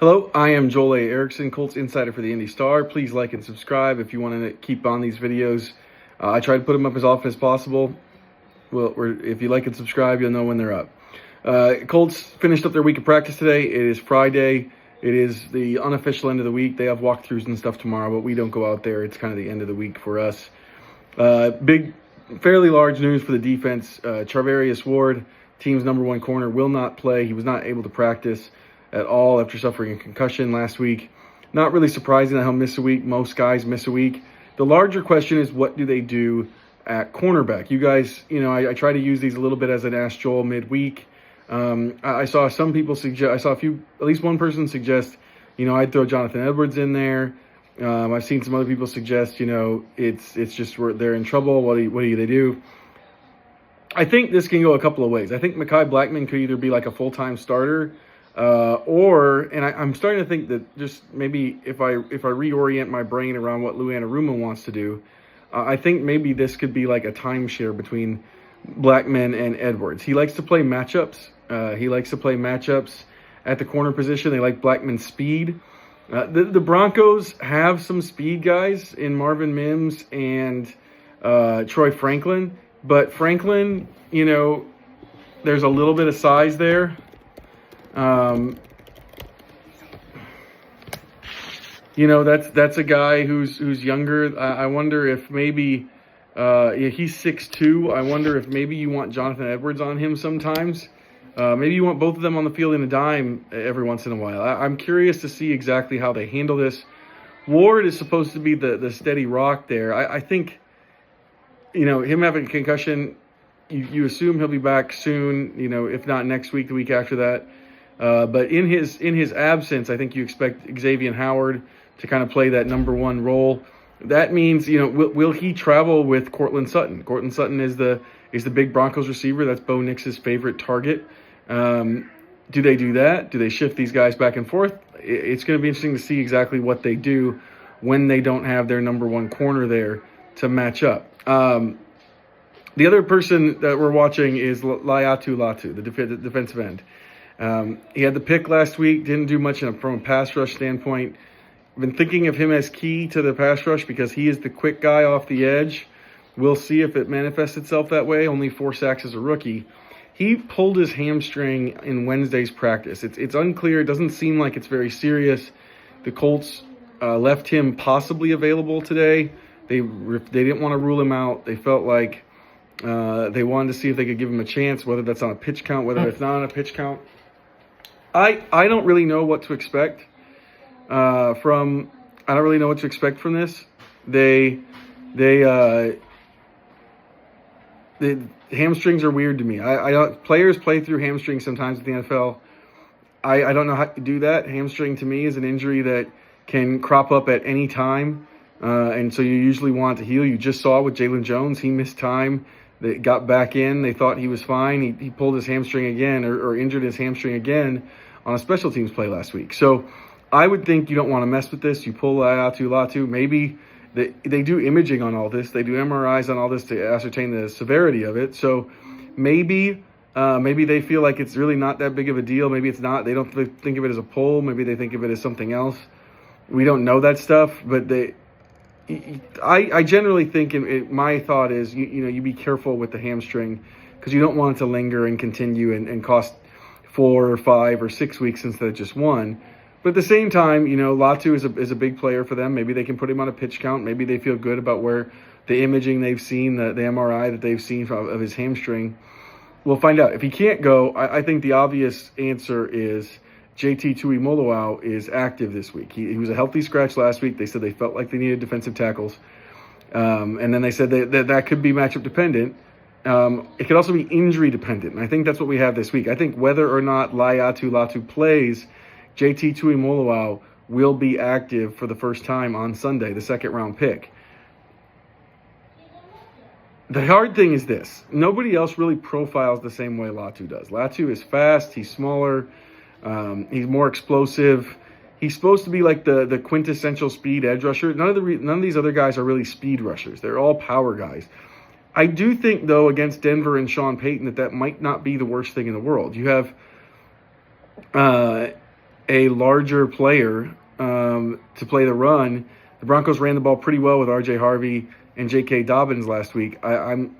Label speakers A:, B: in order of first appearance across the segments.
A: Hello, I am Joel A. Erickson, Colts insider for the Indy Star. Please like and subscribe if you want to keep on these videos. I try to put them up as often as possible. Well, if you like and subscribe, you'll know when they're up. Colts finished up their week of practice today. It is Friday. It is the unofficial end of the week. They have walkthroughs and stuff tomorrow, but we don't go out there. It's kind of the end of the week for us. Fairly large news for the defense. Charvarius Ward, team's #1 corner, will not play. He was not able to practice at all after suffering a concussion last week. Not really surprising that he'll miss a week. Most guys miss a week. The larger question is, what do they do at cornerback? You guys, I try to use these a little bit as an Ask Joel midweek. I saw some people suggest, at least one person suggest, I'd throw Jonathan Edwards in there. I've seen some other people suggest, it's just they're in trouble. What do they do? I think this can go a couple of ways. I think Mekhi Blackmon could either be like a full-time starter, I'm starting to think that just maybe if I reorient my brain around what Lou Anarumo wants to do, I think maybe this could be like a timeshare between Blackmon and Edwards. He likes to play matchups. At the corner position. They like Blackmon's speed. The Broncos have some speed guys in Marvin Mims and Troy Franklin, but Franklin, there's a little bit of size there. That's a guy who's younger. I wonder if maybe he's 6'2". I wonder if maybe you want Jonathan Edwards on him sometimes. Maybe you want both of them on the field in a dime every once in a while. I'm curious to see exactly how they handle this. Ward is supposed to be the steady rock there. I think, him having a concussion, you assume he'll be back soon, if not next week, the week after that. But in his absence, I think you expect Xavier Howard to kind of play that #1 role. That means, will he travel with Courtland Sutton? Courtland Sutton is the big Broncos receiver. That's Bo Nix's favorite target. Do they do that? Do they shift these guys back and forth? It's going to be interesting to see exactly what they do when they don't have their #1 corner there to match up. The other person that we're watching is Laiatu Latu, the defensive end. He had the pick last week, didn't do much from a pass rush standpoint. I've been thinking of him as key to the pass rush because he is the quick guy off the edge. We'll see if it manifests itself that way. Only 4 sacks as a rookie. He pulled his hamstring in Wednesday's practice. It's unclear. It doesn't seem like it's very serious. The Colts left him possibly available today. They didn't want to rule him out. They felt like they wanted to see if they could give him a chance, whether that's on a pitch count, whether it's not on a pitch count. I don't really know what to expect from this. The hamstrings are weird to me. Players play through hamstrings sometimes in the NFL. I don't know how to do that. Hamstring to me is an injury that can crop up at any time, and so you usually want to heal. You just saw with Jalen Jones, he missed time. They got back in. They thought he was fine. He pulled his hamstring again or injured his hamstring again on a special teams play last week. So I would think you don't want to mess with this. You pull Laiatu Latu. Maybe they do imaging on all this. They do MRIs on all this to ascertain the severity of it. So maybe they feel like it's really not that big of a deal. Maybe it's not. They don't think of it as a pull. Maybe they think of it as something else. We don't know that stuff, but I generally think, my thought is, you be careful with the hamstring because you don't want it to linger and continue and cost 4 or 5 or 6 weeks instead of just 1. But at the same time, Latu is a big player for them. Maybe they can put him on a pitch count. Maybe they feel good about where the imaging they've seen, the MRI that they've seen of his hamstring. We'll find out. If he can't go, I think the obvious answer is JT Tuimoloau is active this week. He was a healthy scratch last week. They said they felt like they needed defensive tackles. And then they said that could be matchup dependent. It could also be injury dependent. And I think that's what we have this week. I think whether or not Laiatu Latu plays, JT Tuimoloau will be active for the first time on Sunday, the 2nd-round pick. The hard thing is this. Nobody else really profiles the same way Latu does. Latu is fast. He's smaller. He's more explosive. He's supposed to be like the quintessential speed edge rusher. None of these other guys are really speed rushers. They're all power guys. I do think, though, against Denver and Sean Payton, that might not be the worst thing in the world. You have a larger player to play the run. The Broncos ran the ball pretty well with R.J. Harvey and J.K. Dobbins last week. I'm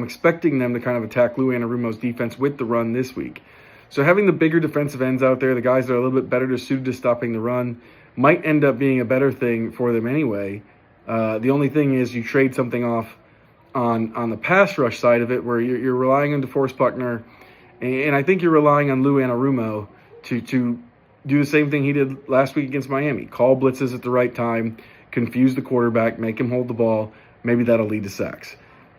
A: expecting them to kind of attack Lou Anarumo's defense with the run this week. So having the bigger defensive ends out there, the guys that are a little bit better suited to stopping the run, might end up being a better thing for them anyway. The only thing is you trade something off on the pass rush side of it, where you're relying on DeForest Buckner, and I think you're relying on Lou Anarumo to do the same thing he did last week against Miami. Call blitzes at the right time, confuse the quarterback, make him hold the ball. Maybe that'll lead to sacks.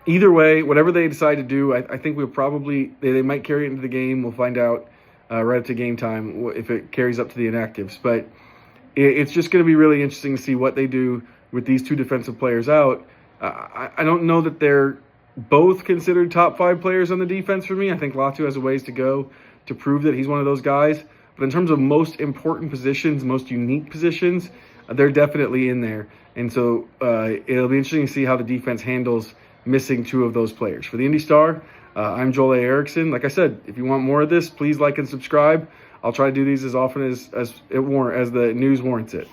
A: Either way, whatever they decide to do, I think they might carry it into the game. We'll find out right up to game time if it carries up to the inactives. But it's just going to be really interesting to see what they do with these two defensive players out. I don't know that they're both considered top 5 players on the defense for me. I think Latu has a ways to go to prove that he's one of those guys. But in terms of most important positions, most unique positions, they're definitely in there. And so it'll be interesting to see how the defense handles missing 2 of those players. For the Indy Star, I'm Joel A. Erickson. Like I said, if you want more of this, please like and subscribe. I'll try to do these as often as the news warrants it.